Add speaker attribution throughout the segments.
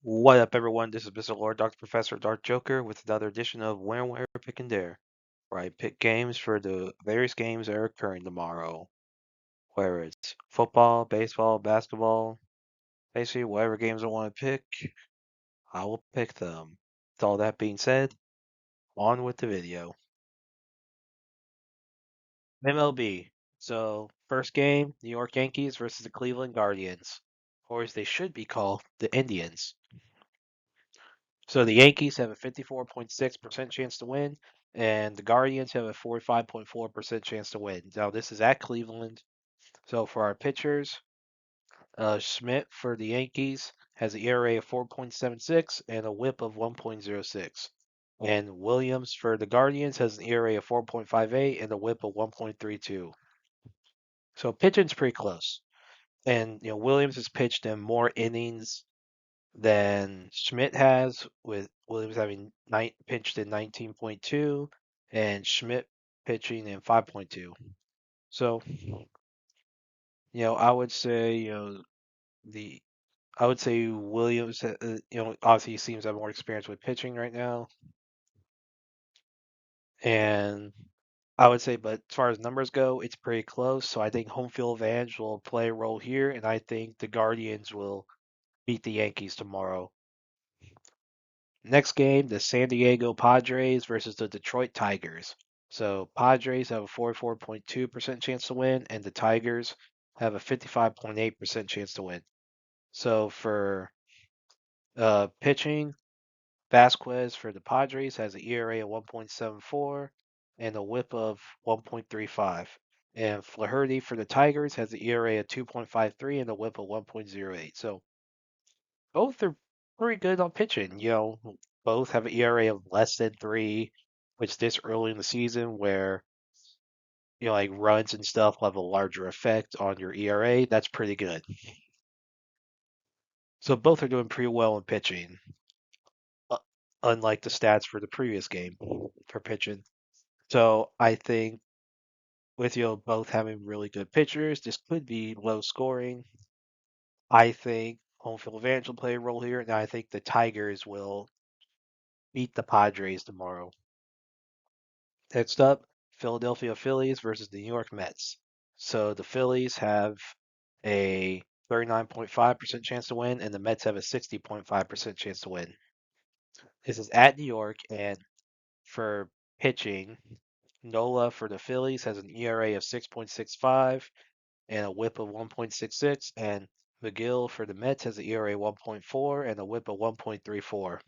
Speaker 1: What up, everyone? This is Mr. Lord, Dr. Professor, Dark Joker, with another edition of Where, Pick, and Dare, where I pick games for the various games that are occurring tomorrow. Whether it's football, baseball, basketball, basically whatever games I want to pick, I will pick them. With all that being said, on with the video. MLB. So, first game, New York Yankees versus the Cleveland Guardians, or as they should be called, the Indians. So the Yankees have a 54.6% chance to win, and the Guardians have a 45.4% chance to win. Now, this is at Cleveland. So for our pitchers, Schmidt for the Yankees has an ERA of 4.76 and a whip of 1.06. And Williams for the Guardians has an ERA of 4.58 and a whip of 1.32. So pitching's pretty close. And Williams has pitched in more innings than Schmidt has, with Williams having pitched in 19.2 and Schmidt pitching in 5.2. So, I would say, the I would say Williams, obviously he seems to have more experience with pitching right now. And I would say, but as far as numbers go, it's pretty close. So I think home field advantage will play a role here, and I think the Guardians will beat the Yankees tomorrow. Next game, the San Diego Padres versus the Detroit Tigers. So Padres have a 44.2% chance to win, and the Tigers have a 55.8% chance to win. So for pitching, Vasquez for the Padres has an ERA of 1.74 and a WHIP of 1.35. And Flaherty for the Tigers has an ERA of 2.53 and a WHIP of 1.08. So both are pretty good on pitching. Both have an ERA of less than 3, which this early in the season where like runs and stuff will have a larger effect on your ERA. That's pretty good. So both are doing pretty well in pitching, uh, unlike the stats for the previous game for pitching. So I think with both having really good pitchers, this could be low scoring. I think home field advantage will play a role here, and I think the Tigers will beat the Padres tomorrow. Next up, Philadelphia Phillies versus the New York Mets. So the Phillies have a 39.5% chance to win, and the Mets have a 60.5% chance to win. This is at New York, and for pitching, Nola for the Phillies has an ERA of 6.65 and a WHIP of 1.66, and McGill for the Mets has an ERA 1.4 and a WHIP of 1.34.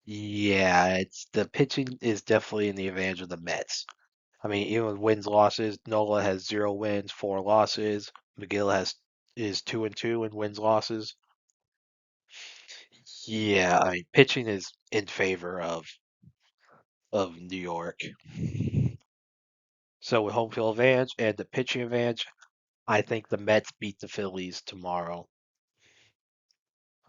Speaker 1: Yeah, it's the pitching is definitely in the advantage of the Mets. I mean, even with wins losses, Nola has 0 wins, 4 losses. McGill is 2-2 in wins losses. Yeah, I mean, pitching is in favor of New York. So with home field advantage and the pitching advantage, I think the Mets beat the Phillies tomorrow.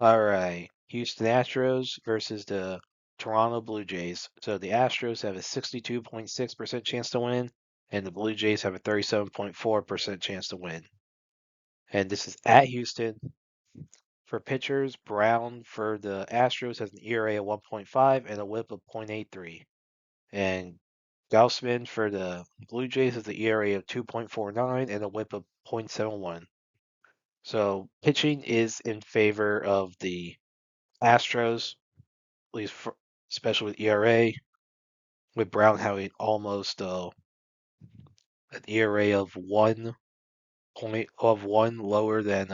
Speaker 1: All right, Houston Astros versus the Toronto Blue Jays. So the Astros have a 62.6% chance to win, and the Blue Jays have a 37.4% chance to win. And this is at Houston. For pitchers, Brown for the Astros has an ERA of 1.5 and a WHIP of 0.83. And Gaussman for the Blue Jays has the ERA of 2.49 and a WHIP of 0.71. So pitching is in favor of the Astros, at least especially with ERA, with Brown having almost an ERA of 1 lower than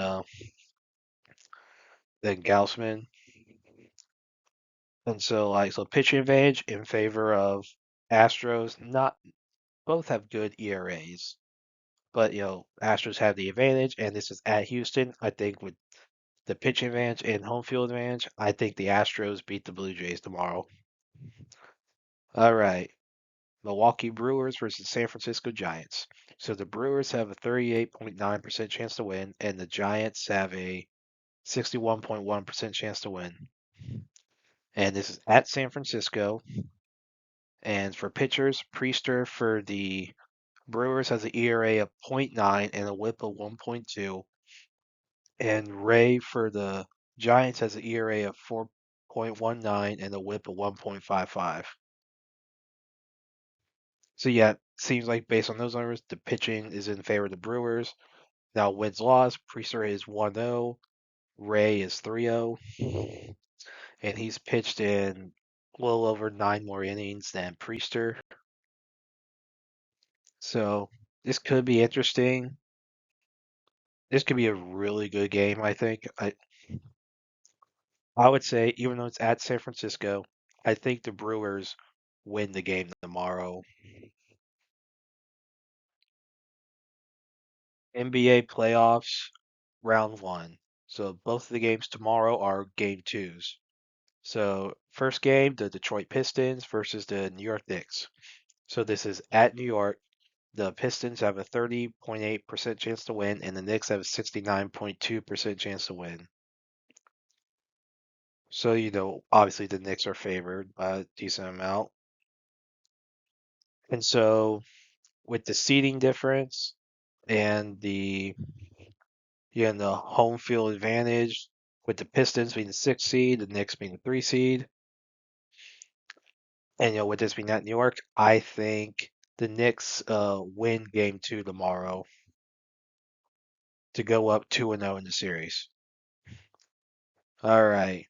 Speaker 1: Gaussman. And so pitching advantage in favor of Astros. Not both have good ERAs, but Astros have the advantage, and this is at Houston. I think with the pitching advantage and home field advantage, I think the Astros beat the Blue Jays tomorrow. All right, Milwaukee Brewers versus San Francisco Giants. So the Brewers have a 38.9% chance to win, and the Giants have a 61.1% chance to win. And this is at San Francisco. And for pitchers, Priester for the Brewers has an ERA of 0.9 and a WHIP of 1.2. And Ray for the Giants has an ERA of 4.19 and a WHIP of 1.55. So yeah, seems like based on those numbers, the pitching is in favor of the Brewers. Now wins loss, Priester is 1-0, Ray is 3-0, and he's pitched in a little over 9 more innings than Priester. So this could be interesting. This could be a really good game, I think. I would say, even though it's at San Francisco, I think the Brewers win the game tomorrow. NBA playoffs, round one. So both of the games tomorrow are game twos. So first game, the Detroit Pistons versus the New York Knicks. So this is at New York. The Pistons have a 30.8% chance to win, and the Knicks have a 69.2% chance to win. So, obviously the Knicks are favored by a decent amount. And so with the seeding difference and the home field advantage, with the Pistons being the 6th seed, the Knicks being the 3 seed, and with this being at New York, I think the Knicks win game two tomorrow to go up 2-0 in the series. All right.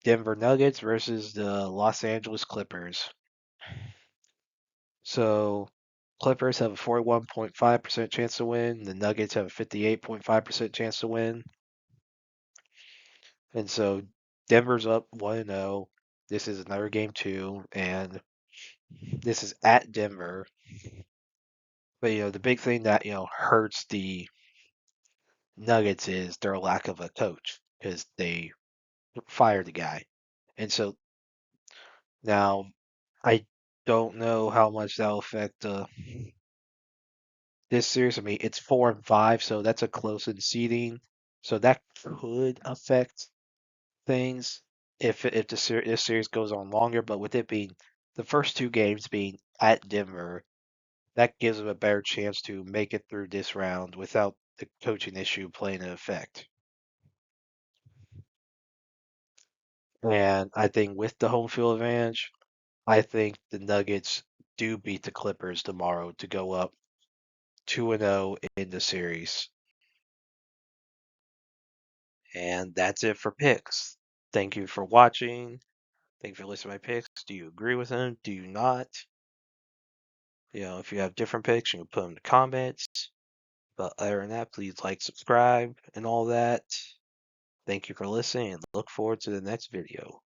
Speaker 1: Denver Nuggets versus the Los Angeles Clippers. So Clippers have a 41.5% chance to win. The Nuggets have a 58.5% chance to win. And so Denver's up 1-0. This is another game two, and this is at Denver. But the big thing that hurts the Nuggets is their lack of a coach because they fired the guy. And so now I don't know how much that'll affect this series. I mean, it's 4-5, so that's a close in seeding. So that could affect things if this series goes on longer. But with it being the first two games being at Denver, that gives them a better chance to make it through this round without the coaching issue playing an effect. And I think with the home field advantage, I think the Nuggets do beat the Clippers tomorrow to go up 2-0 in the series. And that's it for picks. Thank you for watching. Thank you for listening to my picks. Do you agree with them? Do you not? If you have different picks, you can put them in the comments. But other than that, please like, subscribe, and all that. Thank you for listening, and look forward to the next video.